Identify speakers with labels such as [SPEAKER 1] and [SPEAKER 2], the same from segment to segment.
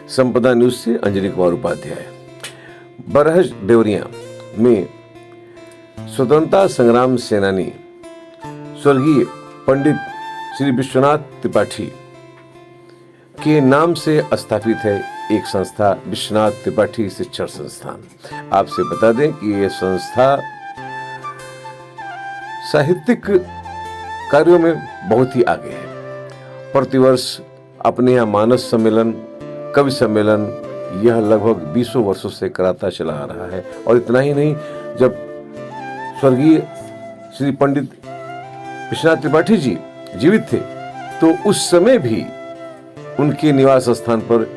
[SPEAKER 1] संपदा न्यूज से अंजलि कुमार उपाध्याय। बरहज देवरिया में स्वतंत्रता संग्राम सेनानी स्वर्गीय पंडित श्री विश्वनाथ त्रिपाठी के नाम से स्थापित है एक संस्था विश्वनाथ त्रिपाठी शिक्षण संस्थान। आपसे बता दें कि यह संस्था साहित्यिक कार्यों में बहुत ही आगे है। प्रतिवर्ष अपने यहाँ मानस सम्मेलन, कवि सम्मेलन यह लगभग 20 वर्षों से कराता चला आ रहा है। और इतना ही नहीं, जब स्वर्गीय श्री पंडित विश्वनाथ त्रिपाठी जी जीवित थे तो उस समय भी उनके निवास स्थान पर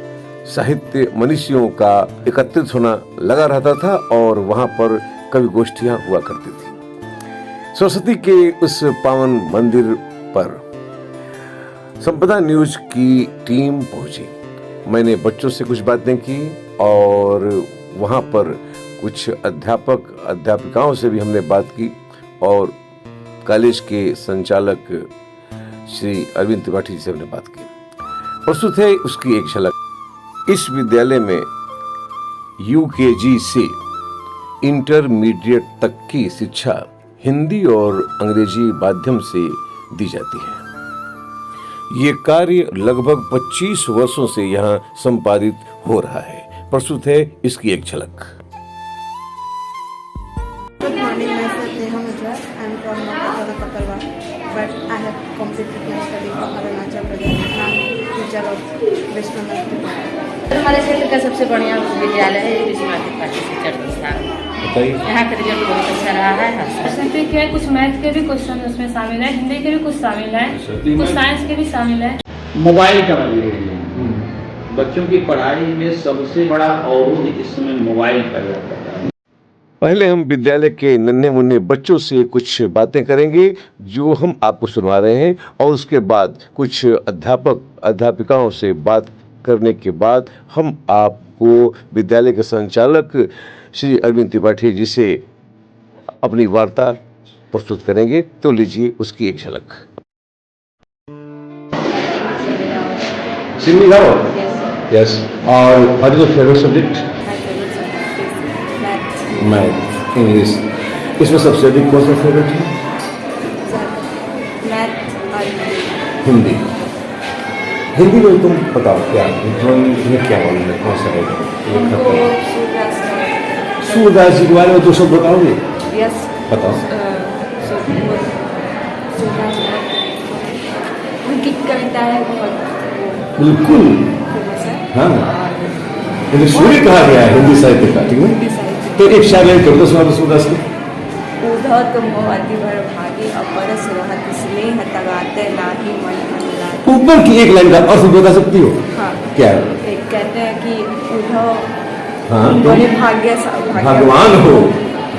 [SPEAKER 1] साहित्य मनीषियों का एकत्रित होना लगा रहता था और वहां पर कवि गोष्ठियां हुआ करती थी। सरस्वती के उस पावन मंदिर पर संपदा न्यूज की टीम पहुंची। मैंने बच्चों से कुछ बातें की और वहां पर कुछ अध्यापक अध्यापिकाओं से भी हमने बात की और कॉलेज के संचालक श्री अरविंद त्रिपाठी जी से हमने बात की। प्रस्तुत है उसकी एक झलक। इस विद्यालय में यूकेजी से इंटरमीडिएट तक की शिक्षा हिंदी और अंग्रेजी माध्यम से दी जाती है। ये कार्य लगभग 25 वर्षों से यहाँ संपादित हो रहा है। प्रस्तुत है इसकी एक झलक।
[SPEAKER 2] Good morning, myself Neha Mujra. I am from Nagarjuna Pakarwa, but I have completed my study from Arunachal Pradesh. I am teacher of Vishwanath Tripathi.
[SPEAKER 3] हमारे क्षेत्र का सबसे बढ़िया विद्यालय है विश्वनाथ त्रिपाठी शिक्षण संस्थान। यहाँ का रिजल्ट बहुत अच्छा रहा है।
[SPEAKER 4] संस्कृत के कुछ मैथ के भी क्वेश्चन उसमें शामिल है, हिंदी के भी कुछ शामिल है, कुछ साइंस के भी शामिल है।
[SPEAKER 5] मोबाइल का बच्चों की पढ़ाई में सबसे बड़ा अवरोध इस समय मोबाइल का रहता है।
[SPEAKER 1] पहले हम विद्यालय के नन्हे मुन्ने बच्चों से कुछ बातें करेंगे जो हम आपको सुनवा रहे हैं और उसके बाद कुछ अध्यापक अध्यापिकाओं से बात करने के बाद हम आपको विद्यालय के संचालक श्री अरविंद त्रिपाठी जी से अपनी वार्ता प्रस्तुत करेंगे। तो लीजिए उसकी एक झलक।
[SPEAKER 6] Simi Rao? Yes. Or what is your favorite subject?
[SPEAKER 2] My favorite subject is math.
[SPEAKER 6] Math, English. इसमें सबसे अधिक कौन सा फेवरेट है?
[SPEAKER 2] Math और
[SPEAKER 6] हिंदी। हिंदी में तुम बताओ क्या तुम्हें क्या मालूम है, कौन सा है? सूरदास जी के बारे में 2 शब्द बताओगे?
[SPEAKER 2] यस
[SPEAKER 6] बताओ।
[SPEAKER 2] उनकी कविता है बहुत
[SPEAKER 6] बिल्कुल।
[SPEAKER 2] फेमस है।
[SPEAKER 6] हाँ, इन्हें सूर्य कहा गया है हिंदी साहित्य का, ठीक है? तो एक शायरी कविता सुना दो सूरदास की।
[SPEAKER 2] उधत मोहति भर भागी अपरस रहत स्नेह तगाते नाही मन अनुराग।
[SPEAKER 6] ऊपर की एक लाइन का अर्थ बता सकती हो?
[SPEAKER 2] हाँ,
[SPEAKER 6] क्या है?
[SPEAKER 2] एक कहते हैं कि उद्धव
[SPEAKER 6] हाँ,
[SPEAKER 2] बड़े भाग्य
[SPEAKER 6] भगवान हो।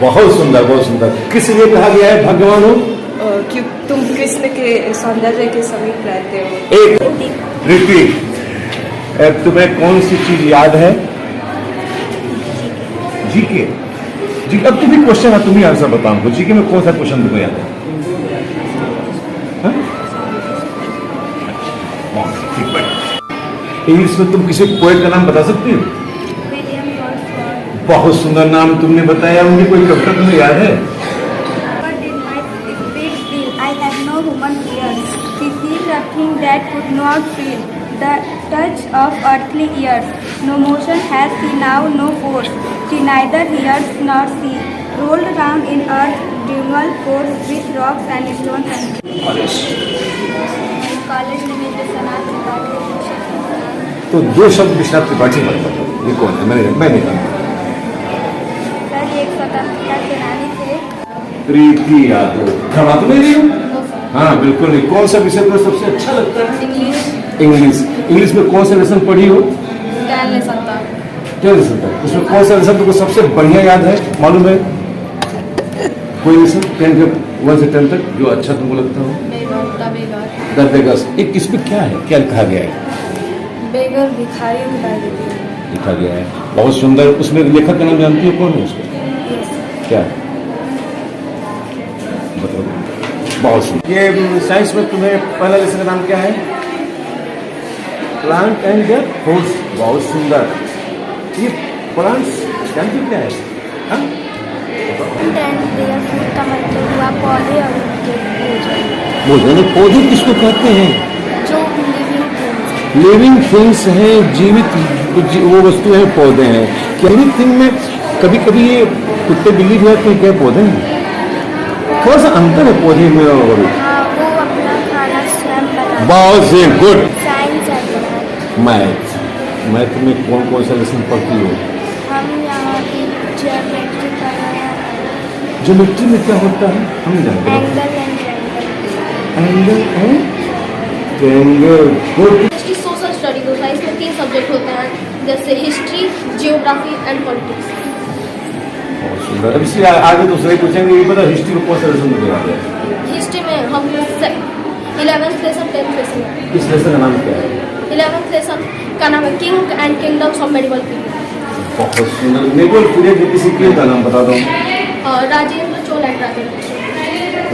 [SPEAKER 6] बहुत सुंदर, बहुत सुंदर। किस लिए कहा गया है भगवान हो?
[SPEAKER 2] कि तुम कृष्ण के सौंदर्य के समीप रहते हो।
[SPEAKER 6] एक रिपीट। तुम्हें कौन सी चीज याद है? जीके। जी, अब तुम भी क्वेश्चन है, तुम ही आंसर बताओ हमको। जीके में कौन सा क्वेश्चन तुमको याद है? इंग्लिश में तुम किसी पोएट का नाम बता सकती हो? बहुत सुंदर नाम तुमने बताया। उनकी कोई कविता तुम्हें याद है?
[SPEAKER 7] I have no human ears. He feels a thing that could not feel. The touch of earthly ears. No motion has he now, no force. He neither hears nor sees. Rolled round in earth, dual course with rocks and stones and
[SPEAKER 6] college.
[SPEAKER 7] college name is Vishwanath Tripathi.
[SPEAKER 6] तो 2 शब्द विश्वनाथ त्रिपाठी मत बताओ। ये कौन है? मैं नहीं जानता।
[SPEAKER 7] सर एक स्वतंत्रता सेनानी थे।
[SPEAKER 6] प्रीति यादव। खड़ा तो नहीं रही हो? हाँ, बिल्कुल नहीं। कौन सा विषय तुम्हें सबसे अच्छा लगता है? इंग्लिश। इंग्लिश में कौन सा लेसन पढ़ी हो?
[SPEAKER 2] 10 लेसन था।
[SPEAKER 6] 10 लेसन था। उसमें कौन सा लेसन तुमको सबसे बढ़िया याद है, मालूम है? कोई लेसन 1 से 10 तक जो अच्छा तुमको लगता हो? The beggars. एक इसमें क्या है, क्या कहा गया है?
[SPEAKER 2] बेगर भिखारी दिखाई देती है।
[SPEAKER 6] लिखा गया है। बहुत सुंदर। उसमें लेखक का नाम जानती हो? कौन है उसका? क्या? बताओ। बहुत सुंदर। ये साइंस में तुम्हें पहला लेसन का नाम क्या है? प्लांट एंड देयर फूड्स, बहुत सुंदर। ये प्लांट्स जानते क्या है? हाँ?
[SPEAKER 7] एंड देयर फूड का मतलब हुआ पौधे और उनके भोजन।
[SPEAKER 6] भोजन, पौधे किसको कहते हैं?
[SPEAKER 7] जो लिविंग थिंग्स,
[SPEAKER 6] लिविंग थिंग्स हैं, जीवित वो वस्तु है, पौधे हैं। लिविंग थिंग में कभी कभी ये कुत्ते बिल्ली भी आते हैं, क्या पौधे हैं? थोड़ा सा अंतर है पौधे में और
[SPEAKER 7] हाँ, वो अपना खाना स्वयं बनाते।
[SPEAKER 6] बहुत से good.
[SPEAKER 7] Science and
[SPEAKER 6] math, math में कौन कौन सा लेसन पढ़ती हो?
[SPEAKER 7] हम यहाँ की ज्योमेट्री पढ़ रहे हैं।
[SPEAKER 6] ज्योमेट्री में क्या होता है हम नहीं जानते।
[SPEAKER 7] Angle and triangle.
[SPEAKER 6] Angle and triangle, good.
[SPEAKER 8] History social study होता है, इसमें 3 सब्जेक्ट होते हैं, जैसे हिस्ट्री, जियोग्राफी एंड पॉलिटिक्स।
[SPEAKER 6] बहुत सुंदर। अब इसलिए आगे दूसरे पूछेंगे, ये बता हिस्ट्री को कौन सा लेसन में आता है?
[SPEAKER 8] हिस्ट्री में हम 11th लेसन 10th लेसन।
[SPEAKER 6] इस लेसन का नाम क्या है?
[SPEAKER 8] 11th लेसन का नाम है king and kingdoms of medieval period.
[SPEAKER 6] बहुत सुंदर। मेडिवल पीरियड के किसी किंग का नाम बता दो।
[SPEAKER 8] राजेंद्र चोल एंड राजेंद्र चोल।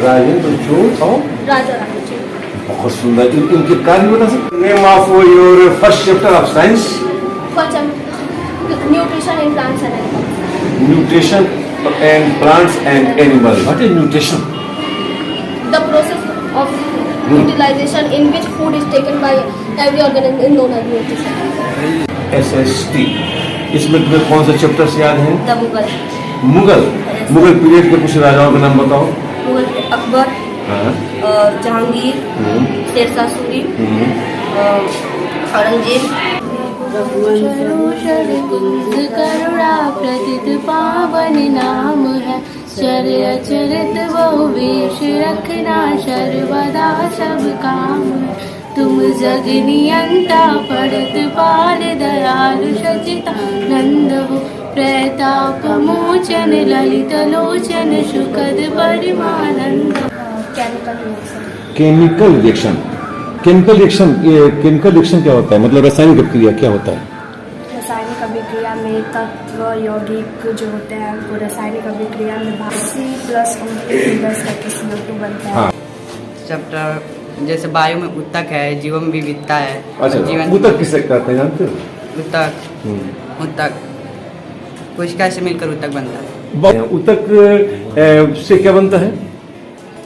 [SPEAKER 6] राजेंद्र चोल और
[SPEAKER 8] राजा रानी चोल।
[SPEAKER 6] बहुत सुंदर। इनके कार्य बता सकते? Name of your first chapter of science.
[SPEAKER 8] Nutrition in plants and animals.
[SPEAKER 6] Nutrition and plants and animals. What is nutrition?
[SPEAKER 8] The process of utilization in which food is taken by every organism is known as nutrition.
[SPEAKER 6] SST. इसमें तुम्हें कौन सा chapter से याद है?
[SPEAKER 8] The Mughal.
[SPEAKER 6] Mughal. Mughal period के कुछ राजाओं का नाम बताओ।
[SPEAKER 8] मुगल अकबर,
[SPEAKER 6] हाँ।
[SPEAKER 8] जहांगीर, शेरशाह सूरी, औरंगजेब।
[SPEAKER 9] करुणा प्रतित पावन नाम है, चर अचरित बहु वेश रखना सर्वदा सब काम है। तुम जग नियंता पड़त पाल दयालु सचिता नंद हो, प्रताप मोचन ललित लोचन सुखद परिमानंद।
[SPEAKER 6] Chemical reaction. केमिकल रिएक्शन क्या होता है? मतलब रासायनिक अभिक्रिया क्या होता है?
[SPEAKER 7] रासायनिक अभिक्रिया में तत्व यौगिक जो होते हैं वो रासायनिक अभिक्रिया में C+O++ करके CO2 बनता है।
[SPEAKER 6] हाँ।
[SPEAKER 10] चैप्टर जैसे वायु में उत्तक है, जीवन विविधता है।
[SPEAKER 6] अच्छा,
[SPEAKER 10] जीवन
[SPEAKER 6] उत्तक किससे कहते हैं जानते हो?
[SPEAKER 10] उत्तक कोशिका से मिलकर उत्तक बनता है।
[SPEAKER 6] उत्तक से क्या बनता है?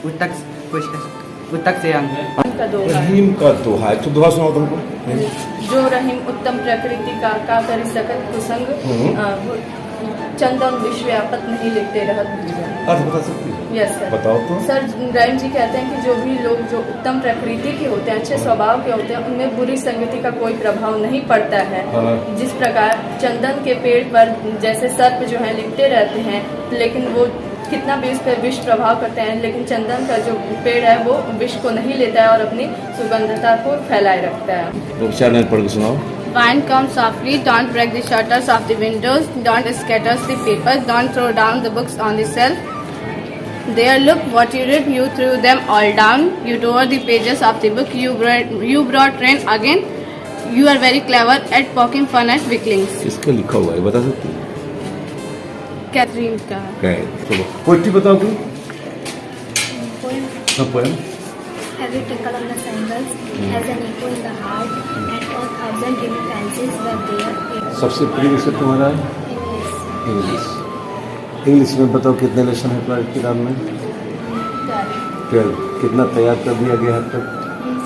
[SPEAKER 10] उत्तक कोशिका उत्तक से अंग।
[SPEAKER 6] रहीम का दोहा है, तो दोहा सुनाओ तुमको।
[SPEAKER 2] जो रहीम उत्तम प्रकृति का कर सकत कुसंग, चंदन विश्व व्यापत नहीं लिखते रहत भुजंग।
[SPEAKER 6] अर्थ बता सकती हो?
[SPEAKER 2] Yes sir.
[SPEAKER 6] बताओ तो।
[SPEAKER 2] सर रहीम जी कहते हैं कि जो भी लोग जो उत्तम प्रकृति के होते हैं, अच्छे स्वभाव के होते हैं, उनमें बुरी संगति का कोई प्रभाव नहीं पड़ता है।
[SPEAKER 6] हाँ।
[SPEAKER 2] जिस प्रकार चंदन के पेड़ पर जैसे सर्प जो है लिपटे रहते हैं, लेकिन वो कितना भी उस पर विष प्रभाव करते हैं, लेकिन चंदन का जो पेड़ है वो विष को नहीं लेता है और अपनी सुगंधता को फैलाए रखता है।
[SPEAKER 6] तो 4 लाइन पढ़ के सुनाओ।
[SPEAKER 9] Wind comes softly, don't break the shutters of the windows, don't scatter the papers, don't throw down the books on the shelf. There, look what you did, you threw them all down, you tore the pages of the book, you brought rain again, you are very clever at poking fun at weaklings.
[SPEAKER 6] इसका लिखा हुआ है, बता सकती हो?
[SPEAKER 9] Catherine का।
[SPEAKER 6] चलो poetry बताओ कोई। Poem.
[SPEAKER 7] Every tinkle on the cymbals has an echo in the heart, and 1,000 dreamy fancies were there.
[SPEAKER 6] सबसे प्रिय विषय तुम्हारा है? इंग्लिश। इंग्लिश में बताओ कितने लेसन है तुम्हारी किताब में? 12। कितना तैयार कर दिया गया है अब तक?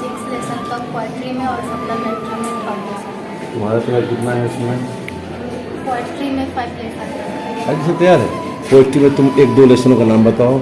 [SPEAKER 7] 6 लेसन तक पोइट्री में और सप्लीमेंट्री में 5 लेसन।
[SPEAKER 6] तुम्हारा तैयार कितना है इसमें?
[SPEAKER 7] पोइट्री में 5 लेसन।
[SPEAKER 6] आज से तैयार है। पोइट्री में तुम 1-2 लेसनों का नाम बताओ।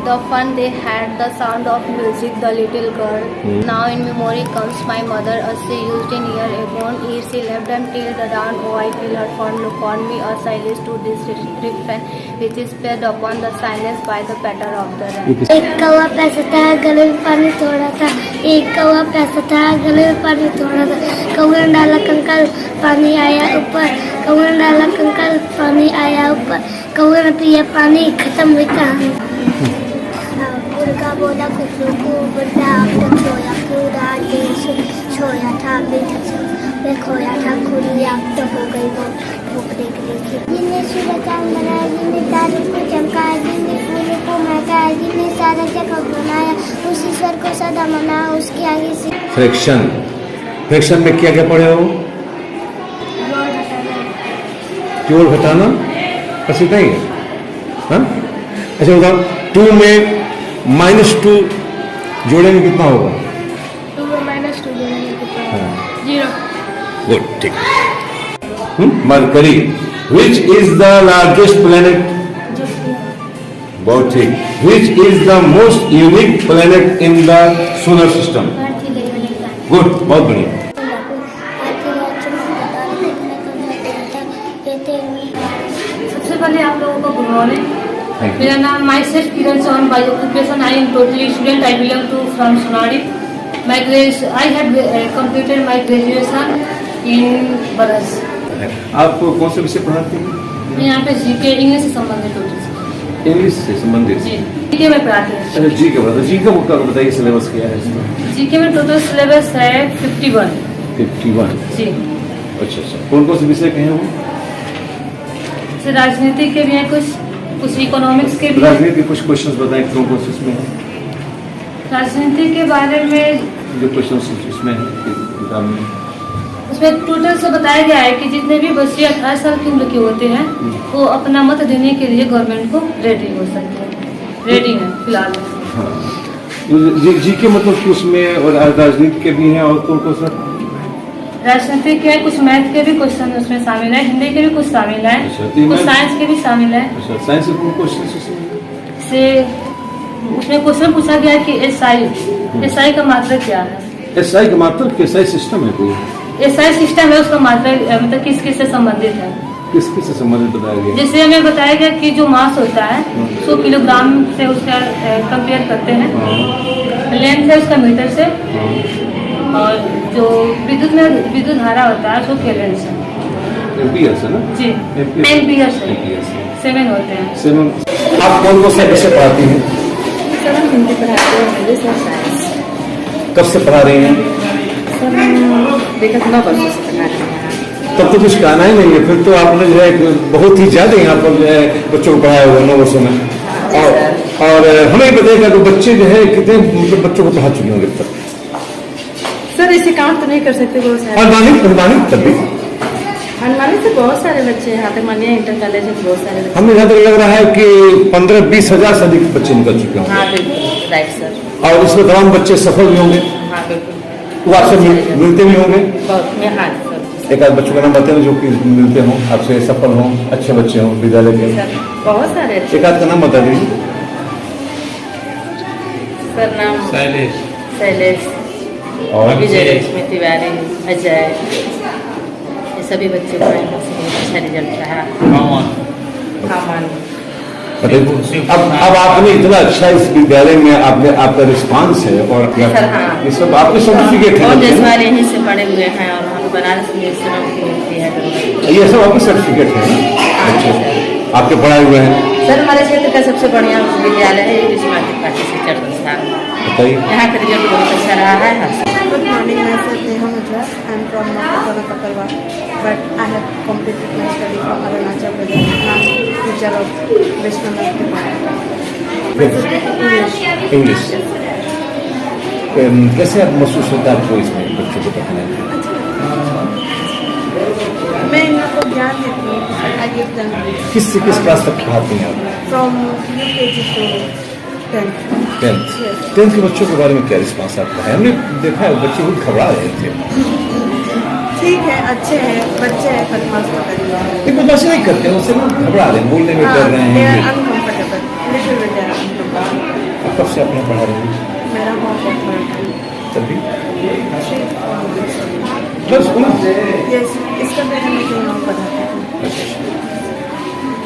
[SPEAKER 7] The fun they had, the sound of music, the little girl. Now in memory comes my mother, as she used in year agone. Ere she left until the dawn, oh I feel her fond look on me, as I listen to this refrain, which is played upon the silence by the patter of the rain.
[SPEAKER 11] एक कौवा प्यासा था, गले में पानी थोड़ा था। एक कौवा प्यासा था, गले में पानी थोड़ा था। कौवे ने डाला कंकड़, पानी आया ऊपर। कौवे ने डाला कंकड़, पानी आया ऊपर। कौवे ने पिया पानी, खत्म हुई कहानी। मुर्गा बोला कुकरू को, बुढ़ा अब तक सोया, पूरा देश सोया था, बेटा सोया। मैं खोया था खुली अब तो हो गई वो भूख देख रही थी। जिसने सुबह चांद बनाया, जिसने तारों को चमकाया, जिसने फूलों को महकाया, जिसने सारा जगह बनाया, उस ईश्वर को सदा मनाया, उसके आगे से
[SPEAKER 6] फ्रैक्शन। फ्रैक्शन में क्या क्या पढ़े हो? जोड़ घटाना बस इतना ही है। हाँ? अच्छा बताओ 2 में -2 जोड़ेंगे कितना होगा?
[SPEAKER 11] 2 में -2 जोड़ेंगे कितना होगा? 0।
[SPEAKER 6] गुड, ठीक। Mercury, which is the largest planet? बहुत ठीक। Which is the most unique planet in the solar system? Good, बहुत बढ़िया।
[SPEAKER 4] सबसे पहले आप लोगों को गुड मॉर्निंग। मेरा नाम myself Kiran Chauhan, by occupation I am totally student, I belong to from Sonari. I have completed my graduation in बरस।
[SPEAKER 6] आप कौन से विषय पढ़ाते हैं?
[SPEAKER 4] यहाँ पे जीके इंग्लिश से संबंधित टोटल।
[SPEAKER 6] इंग्लिश से संबंधित?
[SPEAKER 4] जी, जीके में पढ़ाते हैं।
[SPEAKER 6] अच्छा, जीके पढ़ाते। जीके का बताइए सिलेबस क्या है इसमें?
[SPEAKER 4] जीके में टोटल सिलेबस है 51।
[SPEAKER 6] 51? जी। अच्छा अच्छा, कौन कौन से विषय के हैं वो?
[SPEAKER 4] राजनीति के भी हैं, कुछ इकोनॉमिक्स के भी।
[SPEAKER 6] राजनीति के कुछ क्वेश्चंस बताएं, कौन कौन से इसमें है?
[SPEAKER 4] राजनीति के बारे में
[SPEAKER 6] जो क्वेश्चंस इसमें है किताब में,
[SPEAKER 4] उसमें टोटल से बताया गया है कि जितने भी बच्चे 18 साल की उम्र के होते हैं वो अपना मत देने के लिए गवर्नमेंट को रेडी हो सकते हैं। रेडी है फिलहाल।
[SPEAKER 6] हाँ, जीके मतलब कि उसमें और राजनीति के भी हैं, और कौन कौन सा?
[SPEAKER 4] राजनीति के कुछ मैथ के भी क्वेश्चन उसमें शामिल है, हिंदी के भी कुछ शामिल है, कुछ साइंस के भी शामिल है।
[SPEAKER 6] अच्छा, साइंस के कौन क्वेश्चन
[SPEAKER 4] से उसमें क्वेश्चन पूछा गया कि एसआई का मात्रक क्या है?
[SPEAKER 6] एसआई का मात्रक? एसआई सिस्टम है कोई?
[SPEAKER 4] एसआई सिस्टम है, उसका मात्रक मतलब किस किस से संबंधित है?
[SPEAKER 6] किस किस से संबंधित बताया गया?
[SPEAKER 4] जैसे हमें बताया गया कि जो मास होता है 100 किलोग्राम से उसका कंपेयर करते हैं, लेंथ है उसका मीटर से, और जो विद्युत धारा होता है उसको केल्विन से।
[SPEAKER 6] एम्पियर से ना? जी,
[SPEAKER 4] एम्पियर से 7 होते हैं।
[SPEAKER 6] 7। आप कौन कौन से विषय पढ़ाती हैं?
[SPEAKER 2] सर हम हिंदी पढ़ाते हैं, इंग्लिश और साइंस।
[SPEAKER 6] कब से पढ़ा रही हैं?
[SPEAKER 2] सर हम विगत 9 वर्षों से पढ़ा रहे हैं।
[SPEAKER 6] तब तो कुछ कहना ही नहीं है, फिर तो आपने जो है बहुत ही ज्यादा यहाँ पर जो है बच्चों को पढ़ाया हुआ 9 वर्षों में। और हमें बताइएगा तो बच्चे जो है कितने मतलब बच्चों को पढ़ा चुके होंगे अब तक?
[SPEAKER 2] सर इसे काउंट तो नहीं कर सकते, बहुत सारे।
[SPEAKER 6] अनुमानित तब भी
[SPEAKER 2] अनुमानित से बहुत सारे बच्चे यहाँ तक मानिए इंटर कॉलेज में बहुत सारे बच्चे।
[SPEAKER 6] हमें यहाँ तक लग रहा है कि 15-20 हजार से अधिक बच्चे निकल चुके होंगे।
[SPEAKER 2] हाँ बिल्कुल राइट सर।
[SPEAKER 6] और इसमें तमाम बच्चे सफल भी होंगे?
[SPEAKER 2] हाँ बिल्कुल।
[SPEAKER 6] वो आपसे मिलते भी होंगे?
[SPEAKER 2] हाँ सर।
[SPEAKER 6] एक आध बच्चों का नाम बताए जो कि मिलते हों आपसे, सफल हों, अच्छे बच्चे हों विद्यालय के?
[SPEAKER 2] बहुत सारे। एक
[SPEAKER 6] आध का नाम बता दीजिए।
[SPEAKER 2] सर नाम शैलेश
[SPEAKER 6] और
[SPEAKER 2] विजयलक्ष्मी तिवारी, अजय, ये सभी बच्चे को अच्छा रिजल्ट रहा।
[SPEAKER 6] अब आपने इतना अच्छा इस विद्यालय में आपका रिस्पांस है, और ये सब आपके सर्टिफिकेट है?
[SPEAKER 2] और यहीं से पढ़े हुए हैं और हम बनारस में मिलती है।
[SPEAKER 6] ये सब आपके सर्टिफिकेट है? अच्छा, आपके पढ़ाए हुए हैं?
[SPEAKER 2] सर हमारे क्षेत्र का सबसे बढ़िया विद्यालय है विश्वमाध्यमिक पाठ्य शिक्षा संस्थान। यहाँ का रिजल्ट बहुत अच्छा रहा है।
[SPEAKER 12] Good morning, myself Neha Mujra. I am from Nakapana Pakarwa, but I have completed my study from Arunachal Pradesh. I am teacher of Vishwanath English.
[SPEAKER 6] English. कैसे आप महसूस होता है आपको इसमें बच्चों को पढ़ाने में?
[SPEAKER 12] मैं इन लोगों को ज्ञान देती हूँ। I give them.
[SPEAKER 6] किस क्लास तक पढ़ाती हैं आप?
[SPEAKER 12] From UKG to 10th.
[SPEAKER 6] 10th के बच्चों के बारे में क्या रिस्पांस आपका है? हमने देखा है बच्चे बहुत घबरा रहे थे।
[SPEAKER 12] ठीक है, अच्छे हैं बच्चे हैं, बदमाश तो करेंगे।
[SPEAKER 6] ये बदमाशी नहीं करते हैं, उससे घबरा रहे हैं, बोलने में डर रहे हैं।
[SPEAKER 12] Uncomfortable, little bit uncomfortable.
[SPEAKER 6] कब से अपना पढ़ा रहे हैं?
[SPEAKER 12] मेरा बहुत बड़ा
[SPEAKER 6] तभी बस
[SPEAKER 12] यस, इसका पहले मैं कहीं और पढ़ाती हूँ।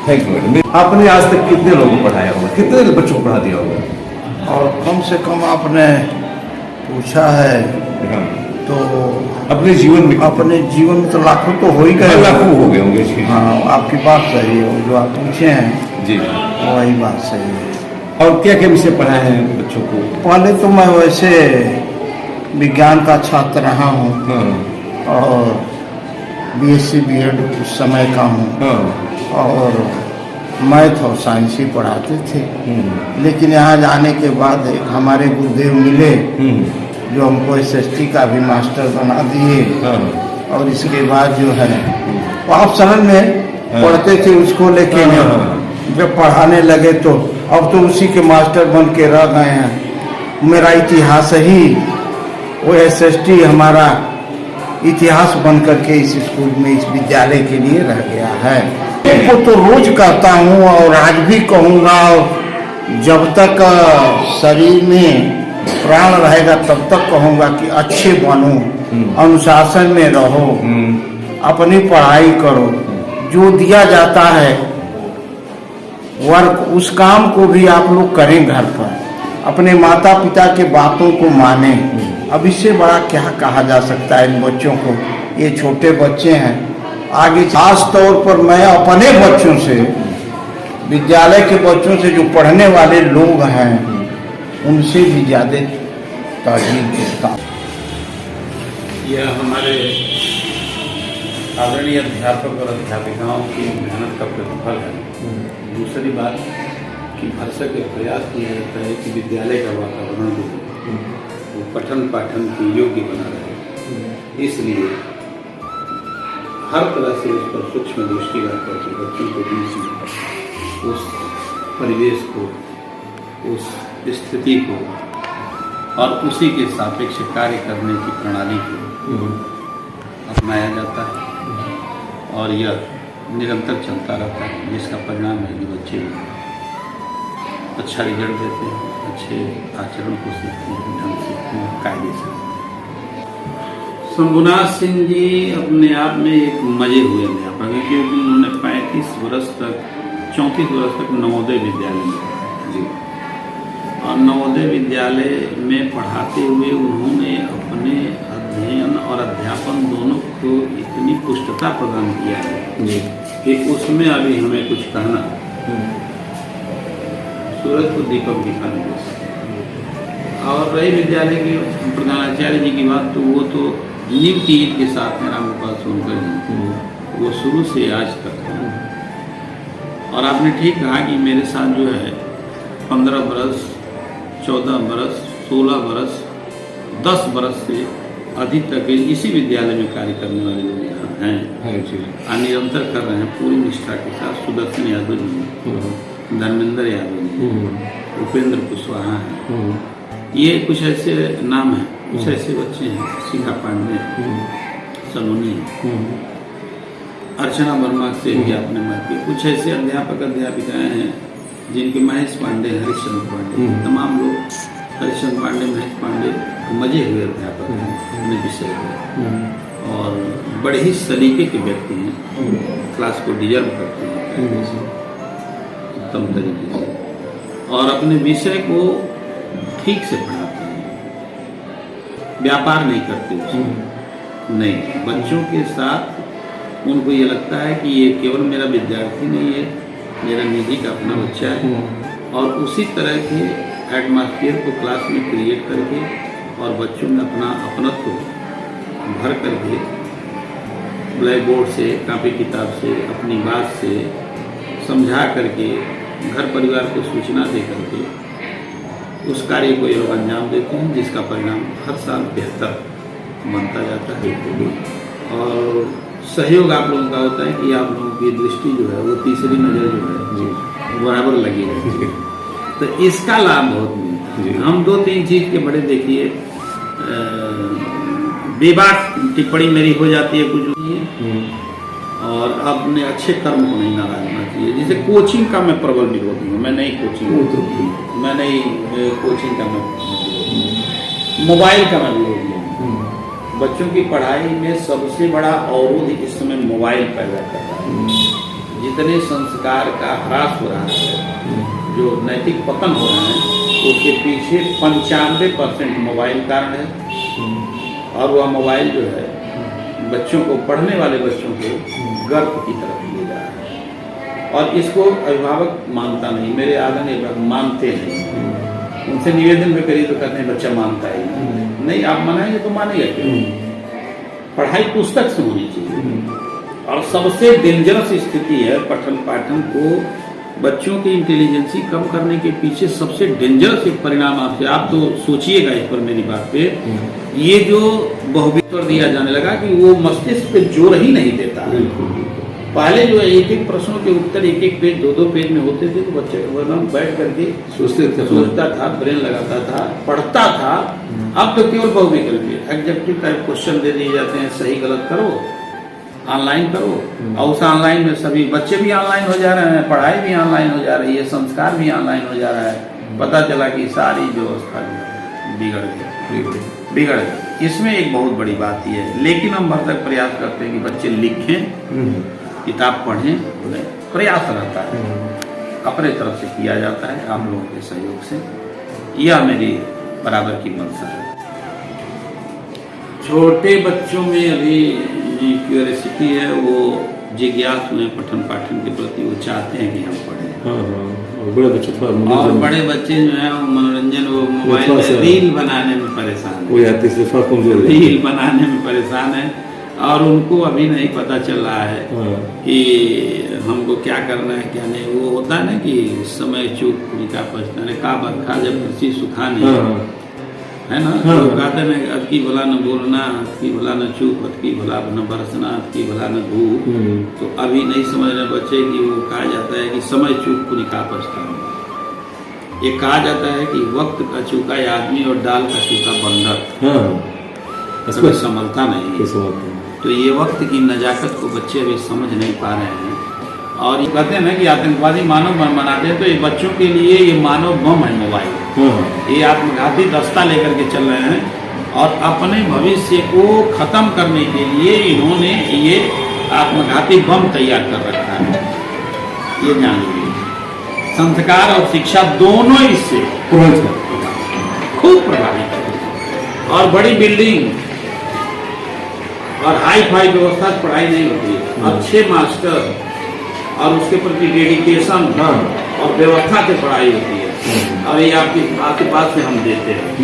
[SPEAKER 6] Thank you madam. आपने आज तक कितने लोगों को पढ़ाया होगा, कितने बच्चों को पढ़ा दिया होगा?
[SPEAKER 13] और कम से कम आपने पूछा है तो
[SPEAKER 6] अपने जीवन
[SPEAKER 13] में तो लाखों तो हो ही गए,
[SPEAKER 6] लाखों हो गए होंगे।
[SPEAKER 13] हाँ, आपकी बात सही है, जो आप पूछे हैं
[SPEAKER 6] जी
[SPEAKER 13] वही बात सही है।
[SPEAKER 6] और क्या क्या विषय पढ़ाए हैं बच्चों को?
[SPEAKER 13] पहले तो मैं वैसे विज्ञान का छात्र रहा हूँ, और बीएससी बीएड उस समय का हूँ और मैथ और साइंस ही पढ़ाते थे। लेकिन यहाँ जाने के बाद एक हमारे गुरुदेव मिले जो हमको एसएसटी का भी मास्टर बना दिए और इसके बाद जो है वो ऑप्शनल में पढ़ते थे उसको, लेकिन जब पढ़ाने लगे तो अब तो उसी के मास्टर बन के रह गए हैं। मेरा इतिहास ही वो एसएसटी हमारा इतिहास बन करके इस स्कूल में इस विद्यालय के लिए रह गया है। को तो रोज कहता हूँ और आज भी कहूँगा, और जब तक शरीर में प्राण रहेगा तब तक कहूँगा कि अच्छे बनो, अनुशासन में रहो, अपनी पढ़ाई करो, जो दिया जाता है वर्क उस काम को भी आप लोग करें घर पर, अपने माता पिता के बातों को माने। अब इससे बड़ा क्या कहा जा सकता है इन बच्चों को, ये छोटे बच्चे हैं। आगे खास तौर पर मैं अपने बच्चों से, विद्यालय के बच्चों से जो पढ़ने वाले लोग हैं उनसे भी ज़्यादा ताज़ीम करता हूँ।
[SPEAKER 5] यह हमारे आदरणीय अध्यापक और अध्यापिकाओं की मेहनत का प्रतिफल है। दूसरी बात कि भरसक के प्रयास किया जाता है कि विद्यालय का वातावरण जो वो पठन पाठन के योग्य बना रहे। इसलिए हर तरह से उस पर सूक्ष्म दृष्टि रख करके बच्चों को बीच में उस परिवेश को, उस स्थिति को और उसी के सापेक्ष कार्य करने की प्रणाली को अपनाया जाता है और यह निरंतर चलता रहता है, जिसका परिणाम है कि बच्चे अच्छा रिजल्ट देते हैं, अच्छे आचरण को सीखते हैं, ढंग से कायदे से। शंभुनाथ सिंह जी अपने आप में एक मजे हुए अध्यापक हैं, क्योंकि उन्होंने 35 वर्ष तक 34 वर्ष तक नवोदय विद्यालय में पढ़ा जी, और नवोदय विद्यालय में पढ़ाते हुए उन्होंने अपने अध्ययन और अध्यापन दोनों को इतनी पुष्टता प्रदान किया है जी कि उसमें अभी हमें कुछ कहना सूरज को दीपक दिखाने जैसा। और रही विद्यालय के प्रधानाचार्य जी की बात, तो वो तो नीम की ईद के साथ में रामगोपाल सोनकर जी, वो शुरू से आज तक है। और आपने ठीक कहा कि मेरे साथ जो है 15 बरस, 14 बरस, 16 बरस, 10 बरस से अधिक तक इसी विद्यालय में कार्य करने वाले लोग यहाँ हैं, निरंतर कर रहे हैं पूरी निष्ठा के साथ। सुदर्शन यादव जी, धर्मेंद्र यादव जी, उपेंद्र कुशवाहा हैं, ये कुछ ऐसे नाम हैं, कुछ ऐसे बच्चे हैं, शिखा पांडे, सलोनी, अर्चना वर्मा से भी आपने बात की, कुछ ऐसे अध्यापक अध्यापिकाएं हैं जिनके महेश पांडे, हरिश्चंद्र पांडे, तमाम लोग, हरिश्चंद्र पांडे, महेश पांडे मजे हुए अध्यापक हैं अपने विषय में और बड़े ही सलीके के व्यक्ति हैं, क्लास को डिजर्व करते हैं उत्तम तरीके से और अपने विषय को ठीक से पढ़ाते हैं, व्यापार नहीं करते उसमें। नहीं, बच्चों के साथ उनको ये लगता है कि ये केवल मेरा विद्यार्थी नहीं है, मेरा निजी का अपना बच्चा है, और उसी तरह के एटमॉस्फेयर को क्लास में क्रिएट करके और बच्चों में अपना अपनत्व भर करके ब्लैक बोर्ड से, कापी किताब से, अपनी बात से समझा करके घर परिवार को सूचना दे करके उस कार्य को ये लोग अंजाम देते हैं, जिसका परिणाम हर साल बेहतर बनता जाता है। और सहयोग आप लोगों का होता है कि आप लोगों की दृष्टि जो है वो तीसरी नज़र जो है बराबर लगी रहती है, तो इसका लाभ बहुत मिलता है। हम 2-3 चीज़ के बड़े देखिए, बेबाक टिप्पणी मेरी हो जाती है कुछ और अपने अच्छे कर्म को नहीं नाराज होना चाहिए। जैसे कोचिंग का मैं प्रबल विरोधी हूँ, मैं नहीं कोचिंग का मैं मोबाइल का मैं विरोधी हूँ। बच्चों की पढ़ाई में सबसे बड़ा अवरोध इस समय मोबाइल पैदा कर रहा है। जितने संस्कार का ह्रास हो रहा है, जो नैतिक पतन हो रहा है, उसके पीछे 95% मोबाइल कारण है। और वह मोबाइल जो है बच्चों को, पढ़ने वाले बच्चों को गर्भ की तरफ ले जा रहा है और इसको अभिभावक मानता नहीं। मेरे आदरणीय अभिभावक मानते नहीं, उनसे निवेदन भी करिए तो कहते हैं बच्चा मानता ही नहीं। आप मनाएंगे तो मानेगा क्यों? पढ़ाई पुस्तक से होनी चाहिए। और सबसे डेंजरस स्थिति है पठन पाठन को बच्चों की इंटेलिजेंसी कम करने के पीछे सबसे डेंजरस एक परिणाम आप तो सोचिएगा इस पर मेरी बात पे, ये जो बहुवितर दिया जाने लगा कि वो मस्तिष्क पे जोर ही नहीं देता है। पहले जो एक एक प्रश्नों के उत्तर एक एक पेज 2-2 पेज में होते थे तो बच्चे वरना बैठ करके सोचता था, ब्रेन लगाता था, पढ़ता था। अब तो केवल बहुविकल्पीय एग्जेक्टिव टाइप क्वेश्चन दे दिए जाते हैं, सही गलत करो, ऑनलाइन करो, और उस ऑनलाइन में सभी बच्चे भी ऑनलाइन हो जा रहे हैं, पढ़ाई भी ऑनलाइन हो जा रही है, संस्कार भी ऑनलाइन हो जा रहा है। पता चला कि सारी व्यवस्था बिगड़ गई। इसमें एक बहुत बड़ी बात यह है, लेकिन हम भरसक प्रयास करते हैं कि बच्चे लिखें, किताब पढ़ें, प्रयास रहता है, अपने तरफ से किया जाता है आप लोगों के सहयोग से। यह मेरी बराबर की मंशा है। छोटे बच्चों में अभी क्यूरियोसिटी है, वो जिज्ञासु हैं पठन पाठन के प्रति, वो चाहते हैं कि हम पढ़ें।
[SPEAKER 6] और बड़े बच्चे
[SPEAKER 5] और बड़े बच्चे जो है मनोरंजन, वो मोबाइल में रील बनाने में परेशान है, रील बनाने में परेशान है, और उनको अभी नहीं पता चल रहा है कि हमको क्या करना है क्या नहीं। वो होता है ना कि समय चूक का पछताने का बरखा जब किसी सुखा नहीं है ना, तो कहते हैं अतकी भला न बोलना, अतकी भला न चूप, अतकी भला न बरसना, अतकी भला न धूप। तो अभी नहीं समझ रहे बच्चे कि वो कहा जाता है कि समय चूक को निकाह पछताना। ये कहा जाता है कि वक्त का चूका आदमी और डाल का चूका बंदर कभी संभलता नहीं। तो ये वक्त की नजाकत को बच्चे अभी समझ नहीं पा रहे हैं। और ये कहते हैं ना कि आतंकवादी मानव बम बनाते हैं, तो ये बच्चों के लिए ये मानव बम है मोबाइल। ये आत्मघाती दस्ता लेकर के चल रहे हैं और अपने भविष्य को खत्म करने के लिए इन्होंने ये आत्मघाती बम तैयार कर रखा है। ये जान लीजिए, संस्कार और शिक्षा दोनों इससे खूब प्रभावित है। और बड़ी बिल्डिंग और हाई फाई व्यवस्था से पढ़ाई नहीं होती है। अच्छे मास्टर और उसके प्रति डेडिकेशन और व्यवस्था से पढ़ाई होती है, और ये आपके पास से हम देते हैं।